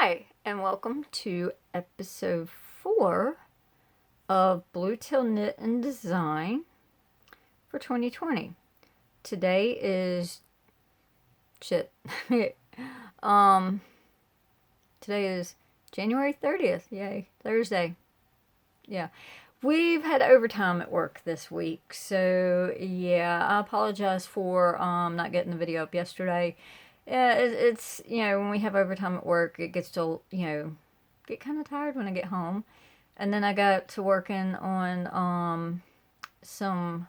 Hi, and welcome to episode 4 of Blue Tail Knit and Design for 2020. Today is today is January 30th. Yay, Thursday. Yeah. We've had overtime at work this week, so yeah, I apologize for not getting the video up yesterday. Yeah, it's when we have overtime at work, it gets to get kind of tired when I get home, and then I got to working on some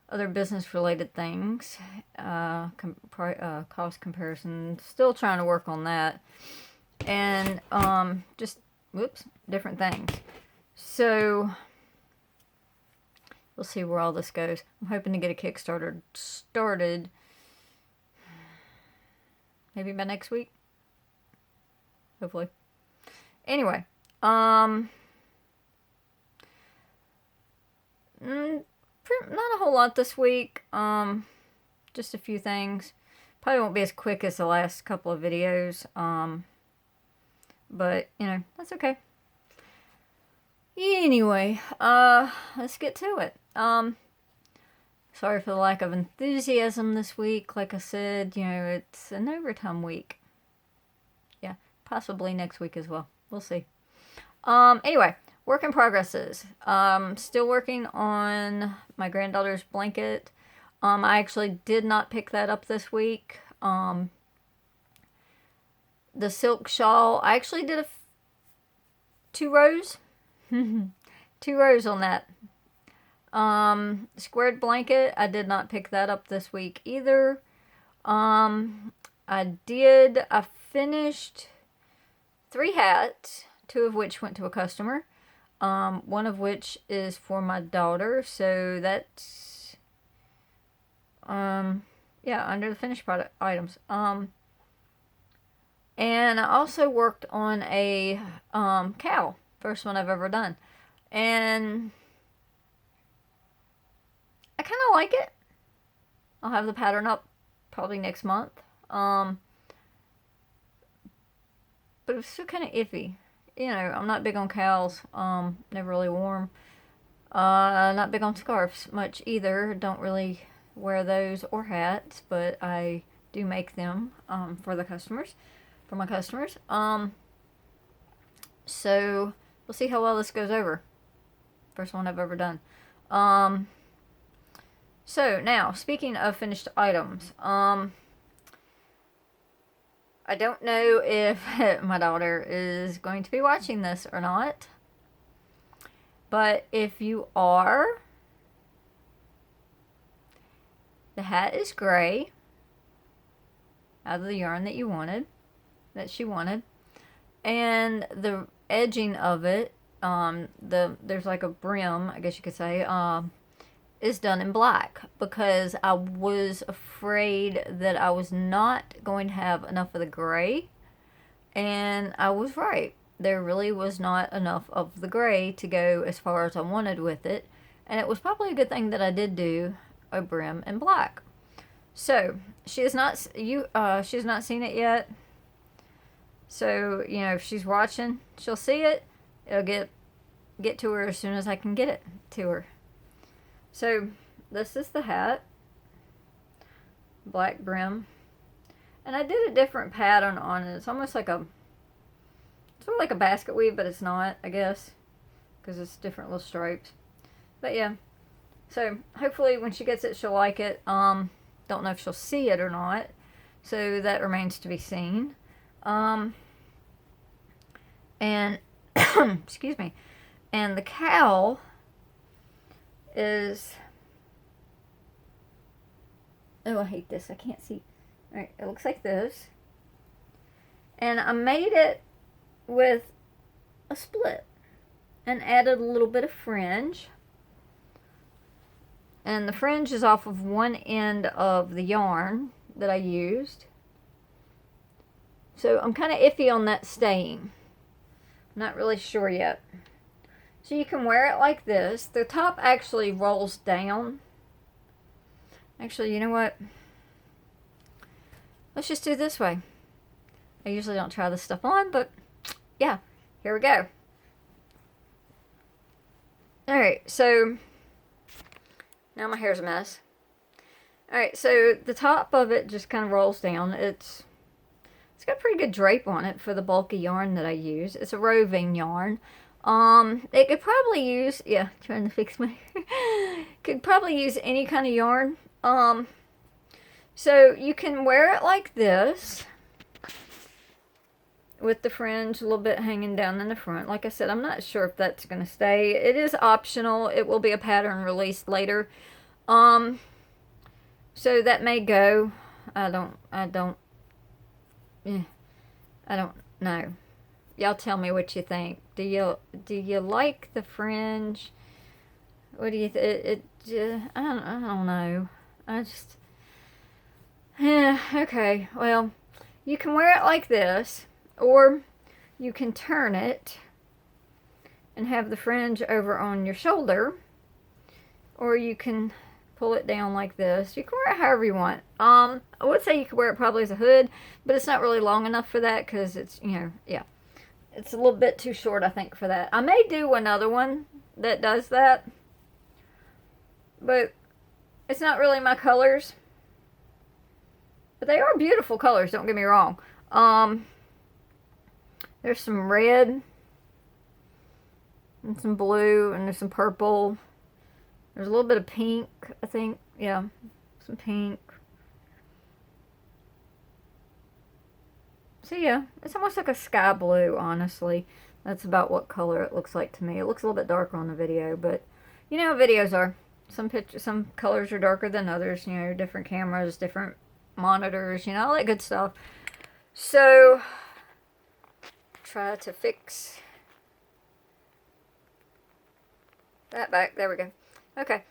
other business related things, cost comparison. Still trying to work on that, and just different things. So we'll see where all this goes. I'm hoping to get a Kickstarter started maybe by next week. Hopefully. Anyway, not a whole lot this week. Just a few things. Probably won't be as quick as the last couple of videos. But that's okay. Anyway, let's get to it. Sorry for the lack of enthusiasm this week. Like I said, it's an overtime week. Yeah, possibly next week as well. We'll see. Anyway, work in progresses. Still working on my granddaughter's blanket. I actually did not pick that up this week. The silk shawl, I actually did 2 rows. 2 rows on that. Squared blanket, I did not pick that up this week either. I finished 3 hats, 2 of which went to a customer. One of which is for my daughter, so that's, under the finished product items. And I also worked on a, cowl. First one I've ever done. And I kind of like it. I'll have the pattern up probably next month. But it's still kind of iffy. I'm not big on cowls. Never really wore them. Not big on scarves much either. Don't really wear those or hats, but I do make them for my customers. So we'll see how well this goes over. First one I've ever done. So now, speaking of finished items, I don't know if my daughter is going to be watching this or not, but if you are, the hat is gray, out of the yarn that she wanted, and the edging of it, there's like a brim, I guess you could say, is done in black, because I was afraid that I was not going to have enough of the gray, and I was right. There really was not enough of the gray to go as far as I wanted with it, and it was probably a good thing that I did do a brim in black. So she has not seen it yet. So if she's watching, she'll see it. It'll get to her as soon as I can get it to her. So this is the hat, black brim, and I did a different pattern on it. It's almost like sort of like a basket weave, but it's not, I guess, because it's different little stripes. But yeah, so hopefully when she gets it, she'll like it. Don't know if she'll see it or not, so that remains to be seen. And excuse me, and the cowl is, I hate this, I can't see. Alright, it looks like this, and I made it with a split and added a little bit of fringe, and the fringe is off of one end of the yarn that I used, so I'm kind of iffy on that staying. Not really sure yet. So you can wear it like this. The top actually rolls down. Actually, you know what? Let's just do it this way. I usually don't try this stuff on, but yeah, here we go. Alright, so now my hair's a mess. Alright, so the top of it just kind of rolls down. It's got a pretty good drape on it for the bulky yarn that I use. It's a roving yarn. It could probably use, yeah, trying to fix my hair. Could probably use any kind of yarn. So you can wear it like this, with the fringe a little bit hanging down in the front. Like I said, I'm not sure if that's going to stay. It is optional. It will be a pattern released later. So that may go. I don't know. Y'all tell me what you think. Do you like the fringe? What do you I don't know. Yeah, okay. Well, you can wear it like this, or you can turn it and have the fringe over on your shoulder, or you can pull it down like this. You can wear it however you want. I would say you could wear it probably as a hood, but it's not really long enough for that because it's, yeah. It's a little bit too short, I think, for that. I may do another one that does that, but it's not really my colors. But they are beautiful colors, don't get me wrong. There's some red and some blue, and there's some purple. There's a little bit of pink, I think. Yeah, some pink. So yeah, it's almost like a sky blue, honestly. That's about what color it looks like to me. It looks a little bit darker on the video, but you know how videos are. Some colors are darker than others, different cameras, different monitors, all that good stuff. So try to fix that back. There we go. Okay.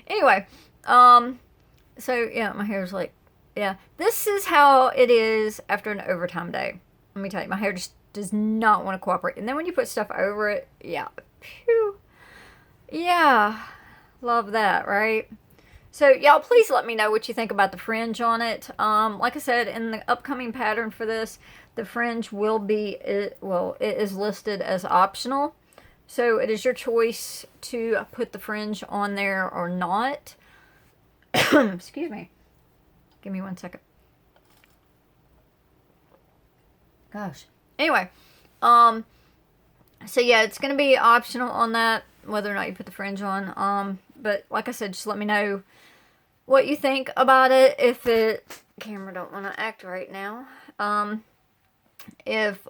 Anyway, so yeah, my hair's like, yeah, this is how it is after an overtime day. Let me tell you, my hair just does not want to cooperate. And then when you put stuff over it, yeah, phew, yeah, love that, right? So y'all, please let me know what you think about the fringe on it. Like I said, in the upcoming pattern for this, the fringe will be, it is listed as optional. So it is your choice to put the fringe on there or not. Excuse me. Give me 1 second. Gosh. Anyway, so yeah, it's going to be optional on that, whether or not you put the fringe on. But like I said, just let me know what you think about it. If camera don't want to act right now. If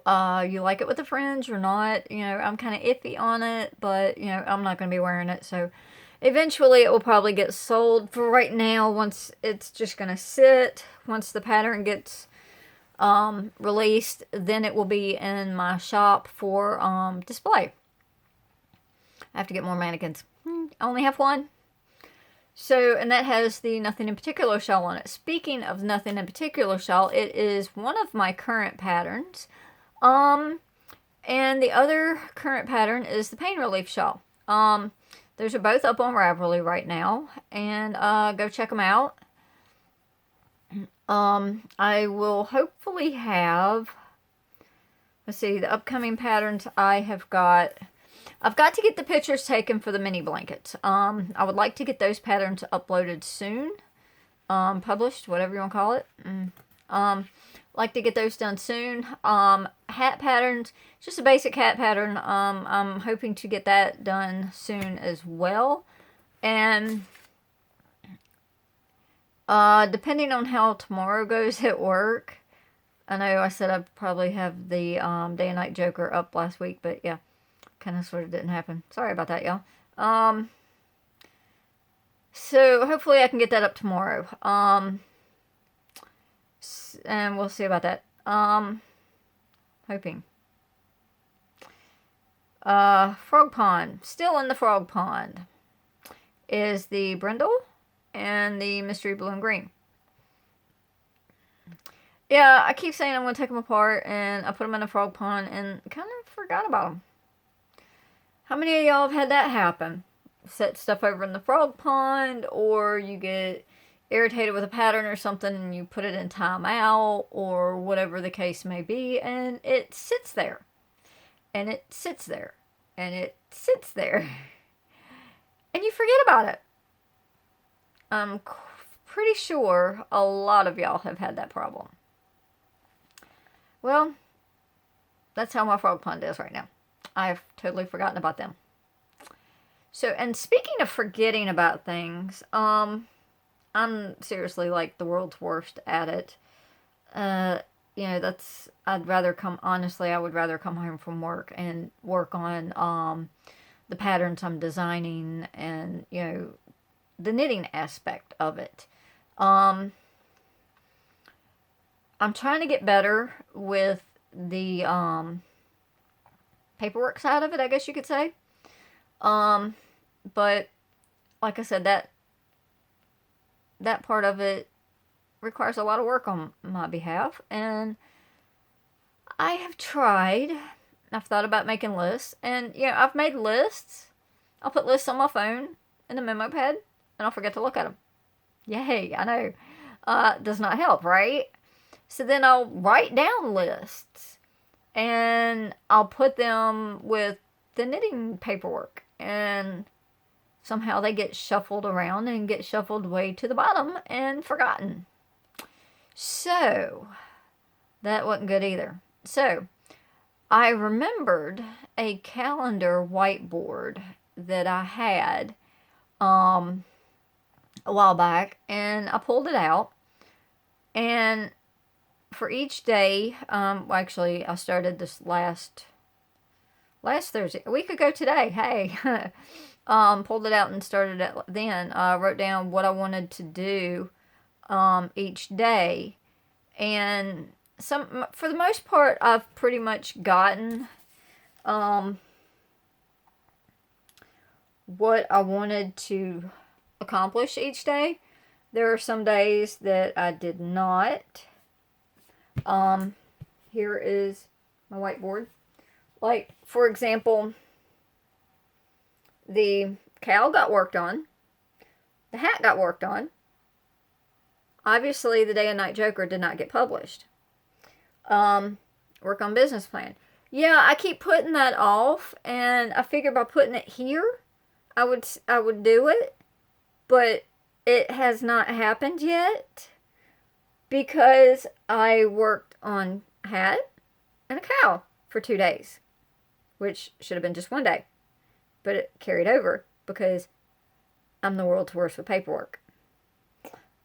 you like it with the fringe or not. I'm kind of iffy on it, but I'm not going to be wearing it, so eventually it will probably get sold. For right now, once it's just going to sit, once the pattern gets released, then it will be in my shop for display. I have to get more mannequins. I only have one. So, and that has the Nothing in Particular shawl on it. Speaking of Nothing in Particular shawl, it is one of my current patterns. And the other current pattern is the Pain Relief shawl. Those are both up on Ravelry right now. And go check them out. I will hopefully have, let's see, the upcoming patterns I've got to get the pictures taken for the mini blankets. I would like to get those patterns uploaded soon. Published, whatever you want to call it. Like to get those done soon. Hat patterns, just a basic hat pattern. I'm hoping to get that done soon as well. And depending on how tomorrow goes at work, I know I said I'd probably have the Day and Night Joker up last week, but yeah, kind of sort of didn't happen. Sorry about that, y'all. So hopefully I can get that up tomorrow. And we'll see about that. Hoping. Frog Pond. Still in the Frog Pond is the Brindle and the Mystery Blue and Green. Yeah, I keep saying I'm going to take them apart, and I put them in a Frog Pond and kind of forgot about them. How many of y'all have had that happen? Set stuff over in the Frog Pond, or you get, irritated with a pattern or something and you put it in timeout or whatever the case may be, and it sits there. And it sits there. And it sits there. And you forget about it. I'm pretty sure a lot of y'all have had that problem. Well, that's how my frog pond is right now. I've totally forgotten about them. So, and speaking of forgetting about things, I'm seriously like the world's worst at it. You know, I would rather come home from work and work on the patterns I'm designing and, you know, the knitting aspect of it. I'm trying to get better with the paperwork side of it, I guess you could say. But like I said, that part of it requires a lot of work on my behalf, and I have tried. I've thought about making lists, and you know, I've made lists. I'll put lists on my phone in the memo pad, and I'll forget to look at them. Yay, I know. Does not help, right? So then I'll write down lists, and I'll put them with the knitting paperwork, and somehow they get shuffled around and get shuffled way to the bottom and forgotten. So, that wasn't good either. So, I remembered a calendar whiteboard that I had a while back, and I pulled it out, and for each day, actually I started this last Thursday, a week ago today, hey, pulled it out and started it then. Wrote down what I wanted to do each day, and for the most part, I've pretty much gotten what I wanted to accomplish each day. There are some days that I did not. Here is my whiteboard. Like, for example, the cowl got worked on. The hat got worked on. Obviously, the Day and Night Joker did not get published. Work on business plan. Yeah, I keep putting that off, and I figured by putting it here, I would do it, but it has not happened yet because I worked on hat and a cowl for 2 days, which should have been just 1 day, but it carried over because I'm the world's worst with paperwork.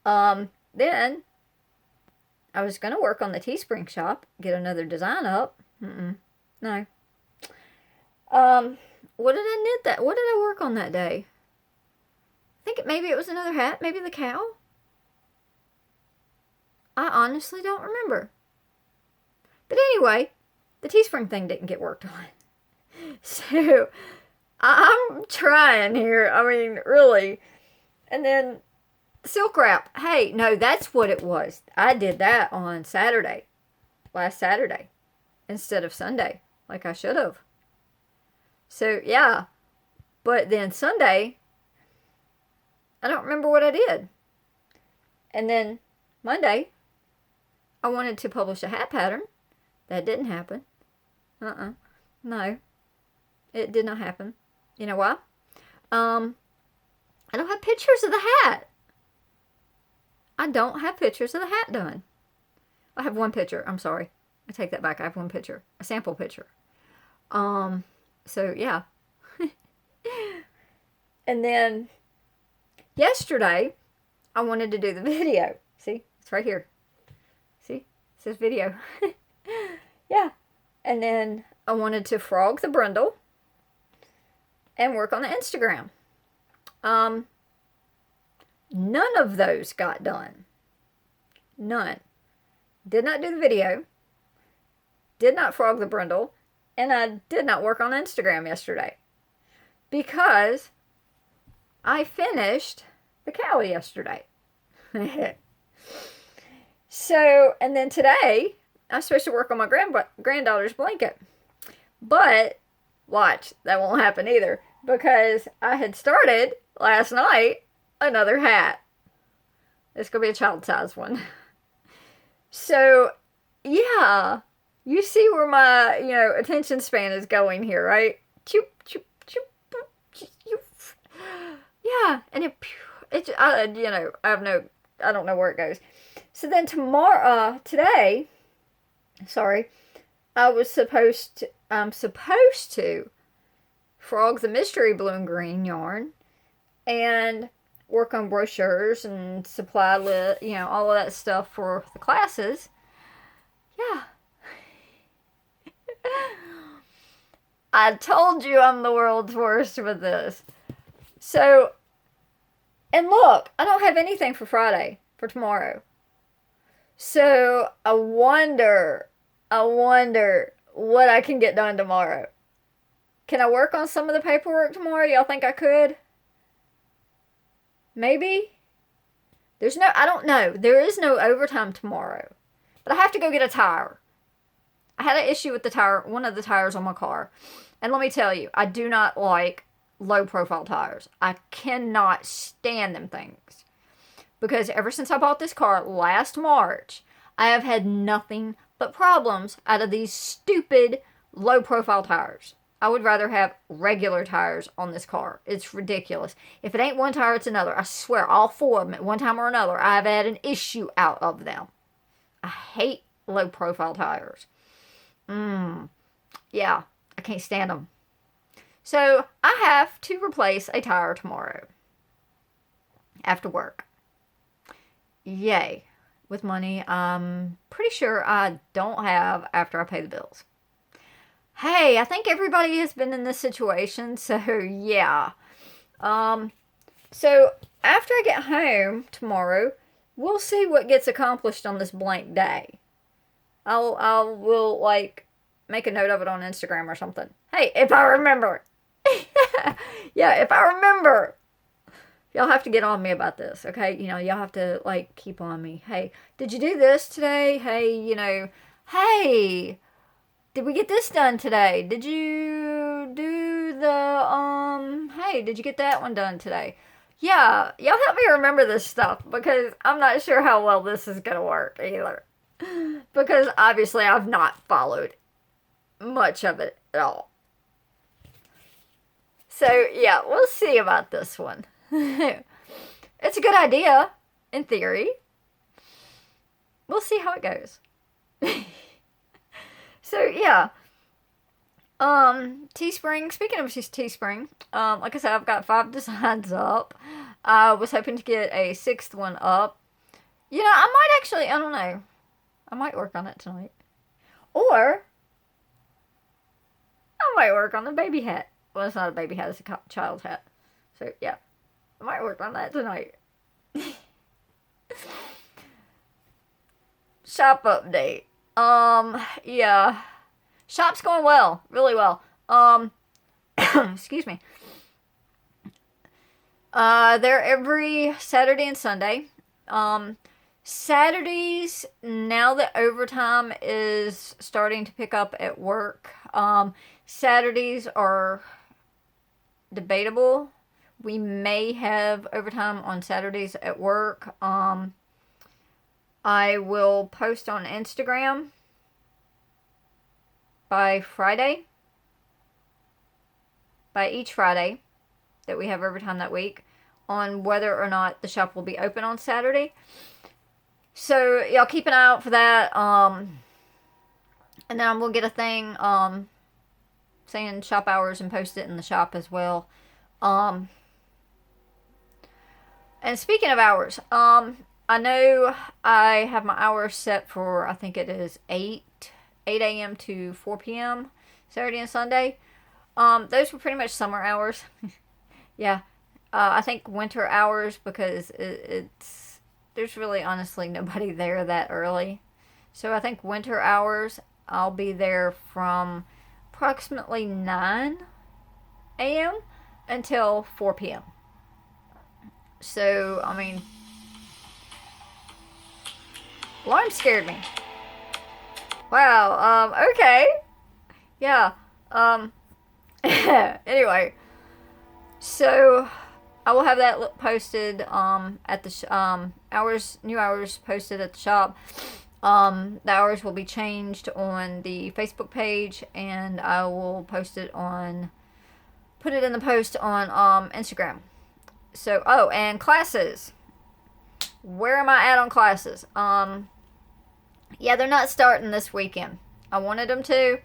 Then I was going to work on the Teespring shop, get another design up. No. What did I knit that? What did I work on that day? I think maybe it was another hat, maybe the cowl. I honestly don't remember. But anyway, the Teespring thing didn't get worked on. So, I'm trying here. I mean, really. And then silk wrap. Hey, no, that's what it was. I did that on Saturday. Last Saturday. Instead of Sunday. Like I should have. So, yeah. But then Sunday, I don't remember what I did. And then Monday, I wanted to publish a hat pattern. That didn't happen. No. It did not happen. You know why? I don't have pictures of the hat. I don't have pictures of the hat done. I have one picture. I'm sorry. I take that back. I have one picture. A sample picture. So, yeah. And then yesterday, I wanted to do the video. See? It's right here. See? It says video. Yeah. And then I wanted to frog the brindle and work on the Instagram. None of those got done. None. Did not do the video. Did not frog the brindle. And I did not work on Instagram yesterday. Because I finished the cowl yesterday. So, and then today, I'm supposed to work on my granddaughter's blanket. But, watch, that won't happen either. Because I had started last night another hat. It's going to be a child size one. So, yeah. You see where my, attention span is going here, right? Choop, choop, choop, boop, choop, choop. Yeah, and I don't know where it goes. So then I'm supposed to frog the mystery blue and green yarn and work on brochures and supply all of that stuff for the classes. Yeah. I told you I'm the world's worst with this. So, and look, I don't have anything for Friday, for tomorrow. So, I wonder what I can get done tomorrow. Can I work on some of the paperwork tomorrow? Y'all think I could? Maybe? I don't know. There is no overtime tomorrow. But I have to go get a tire. I had an issue with one of the tires on my car. And let me tell you, I do not like low profile tires. I cannot stand them things. Because ever since I bought this car last March, I have had nothing but problems out of these stupid low profile tires. I would rather have regular tires on this car. It's ridiculous. If it ain't one tire, it's another. I swear, all four of them at one time or another, I've had an issue out of them. I hate low profile tires. Yeah, I can't stand them. So I have to replace a tire tomorrow after work. Yay. With money I'm pretty sure I don't have after I pay the bills. Hey, I think everybody has been in this situation, so yeah. So after I get home tomorrow, we'll see what gets accomplished on this blank day. We'll make a note of it on Instagram or something. Hey, if I remember. Yeah, if I remember. Y'all have to get on me about this, okay? Y'all have to, keep on me. Hey, did you do this today? Hey, hey, did we get this done today? Did you do hey, did you get that one done today? Yeah, y'all help me remember this stuff because I'm not sure how well this is going to work either. Because obviously I've not followed much of it at all. So, yeah, we'll see about this one. It's a good idea, in theory. We'll see how it goes. So, yeah. Teespring, speaking of Teespring, like I said, I've got 5 designs up. I was hoping to get a 6th one up. I might actually, I don't know. I might work on it tonight. Or, I might work on the baby hat. Well, it's not a baby hat, it's a child hat. So, yeah. I might work on that tonight. Shop update. Yeah. Shop's going well. Really well. Excuse me. They're every Saturday and Sunday. Saturdays, now that overtime is starting to pick up at work, Saturdays are debatable. We may have overtime on Saturdays at work. I will post on Instagram by each Friday that we have overtime that week on whether or not the shop will be open on Saturday. So y'all keep an eye out for that. And then I'm going to get a thing saying shop hours and post it in the shop as well. And speaking of hours, I know I have my hours set for, I think it is 8 a.m. to 4 p.m. Saturday and Sunday. Those were pretty much summer hours. Yeah. I think winter hours because there's really honestly nobody there that early. So I think winter hours, I'll be there from approximately 9 a.m. until 4 p.m. So, I mean, alarm scared me. Wow, okay. Yeah, anyway. So, I will have that posted, at the, new hours posted at the shop. The hours will be changed on the Facebook page, and I will put it in the post on Instagram. So, and classes. Where am I at on classes? Yeah, they're not starting this weekend. I wanted them to,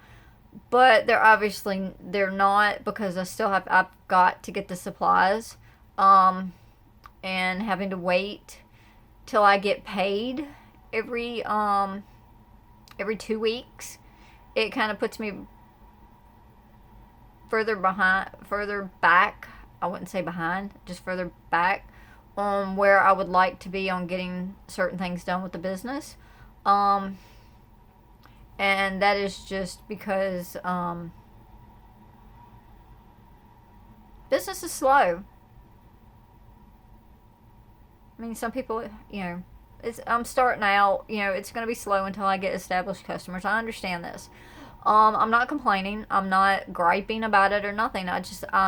but they're not, because I've got to get the supplies, and having to wait till I get paid every 2 weeks. It kind of puts me further back. I wouldn't say behind, just further back on where I would like to be on getting certain things done with the business. And that is just because business is slow. I mean, some people, I'm starting out, it's going to be slow until I get established customers. I understand this. I'm not complaining. I'm not griping about it or nothing. I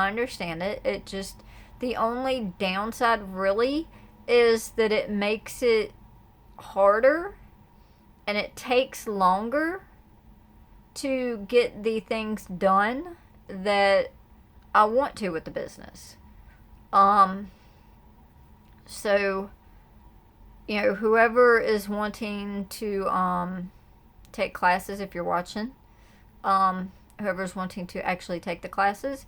understand it. It just, the only downside really is that it makes it harder and it takes longer to get the things done that I want to with the business. So, whoever is wanting to take classes, if you're watching, whoever's wanting to actually take the classes,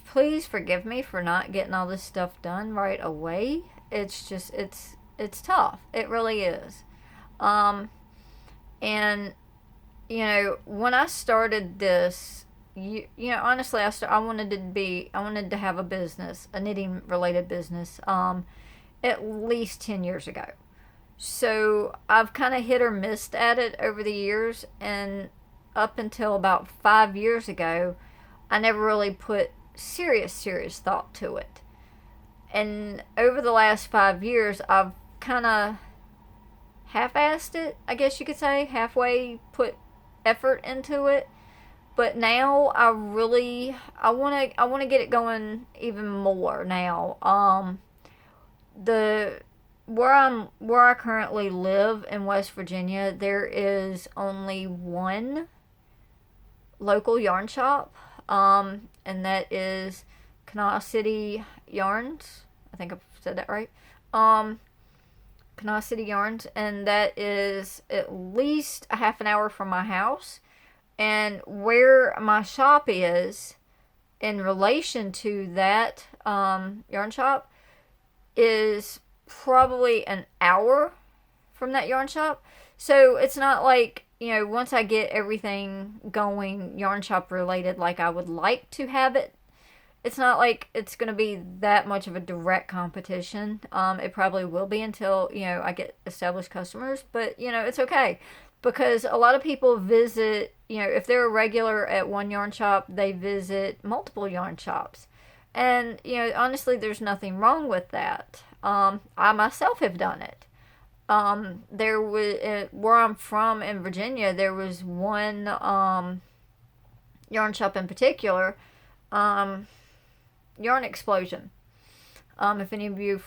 please forgive me for not getting all this stuff done right away. It's just, it's tough. It really is. And, when I started this, honestly, I wanted to have a business, a knitting related business, at least 10 years ago. So I've kind of hit or missed at it over the years, and up until about 5 years ago, I never really put serious thought to it. And over the last 5 years, I've kind of half-assed it, I guess you could say, halfway put effort into it. But now I want to get it going even more now. Where I currently live in West Virginia, there is only one local yarn shop, and that is Kanawha City Yarns. I think I've said that right. Kanawha City Yarns, and that is at least a half an hour from my house. And where my shop is in relation to that yarn shop is probably an hour from that yarn shop. So it's not like, once I get everything going yarn shop related like I would like to have it, it's not like it's going to be that much of a direct competition. It probably will be until, I get established customers, but, it's okay. Because a lot of people visit, if they're a regular at one yarn shop, they visit multiple yarn shops. And, honestly, there's nothing wrong with that. I myself have done it. There was, where I'm from in Virginia, there was one yarn shop in particular, Yarn Explosion. If any of you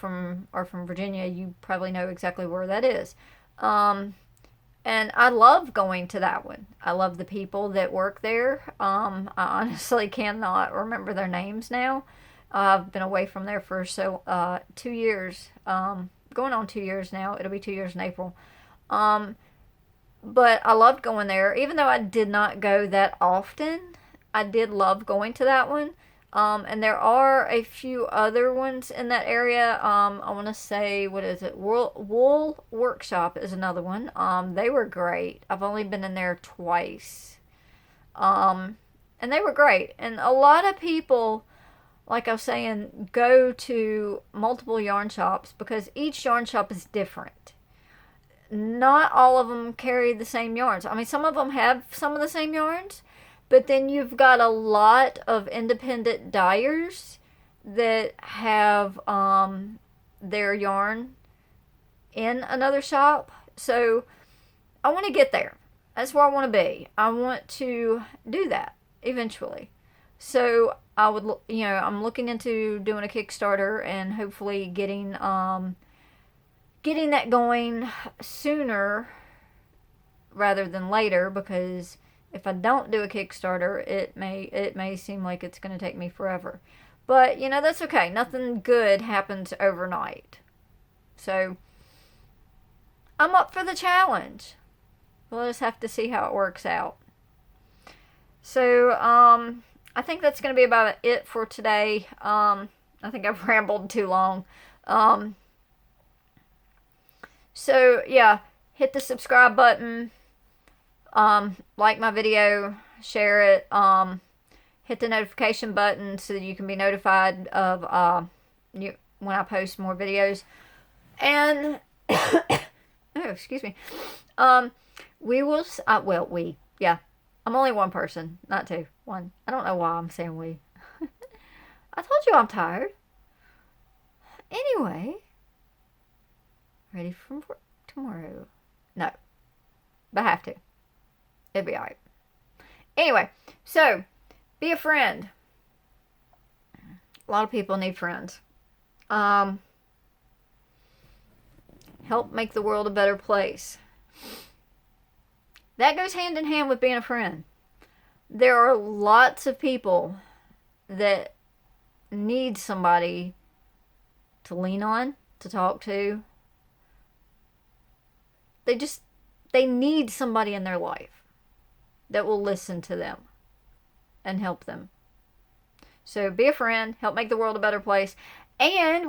are from Virginia, you probably know exactly where that is. And I love going to that one. I love the people that work there. I honestly cannot remember their names now. I've been away from there for 2 years. Going on 2 years now. It'll be 2 years in April. But I loved going there. Even though I did not go that often, I did love going to that one. And there are a few other ones in that area. I want to say, what is it? Wool Workshop is another one. They were great. I've only been in there twice. And they were great. And a lot of people, like I was saying, go to multiple yarn shops because each yarn shop is different. Not all of them carry the same yarns. I mean, some of them have some of the same yarns. But then you've got a lot of independent dyers that have their yarn in another shop. So I want to get there. That's where I want to be. I want to do that eventually. So I would, I'm looking into doing a Kickstarter and hopefully getting getting that going sooner rather than later, because if I don't do a Kickstarter, it may seem like it's going to take me forever. But, you know, that's okay. Nothing good happens overnight. So, I'm up for the challenge. We'll just have to see how it works out. So, I think that's going to be about it for today. I think I've rambled too long. So, yeah, hit the subscribe button. Like my video, share it, hit the notification button so that you can be notified of when I post more videos. And oh, excuse me. We will. Yeah. I'm only one person, not two. One. I don't know why I'm saying we. I told you I'm tired. Anyway, ready for tomorrow? No, but I have to. It'll be alright. Anyway, so, be a friend. A lot of people need friends. Help make the world a better place. That goes hand in hand with being a friend. There are lots of people that need somebody to lean on, to talk to. They need somebody in their life that will listen to them and help them. So be a friend, help make the world a better place, and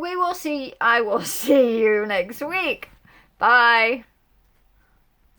I will see you next week. Bye.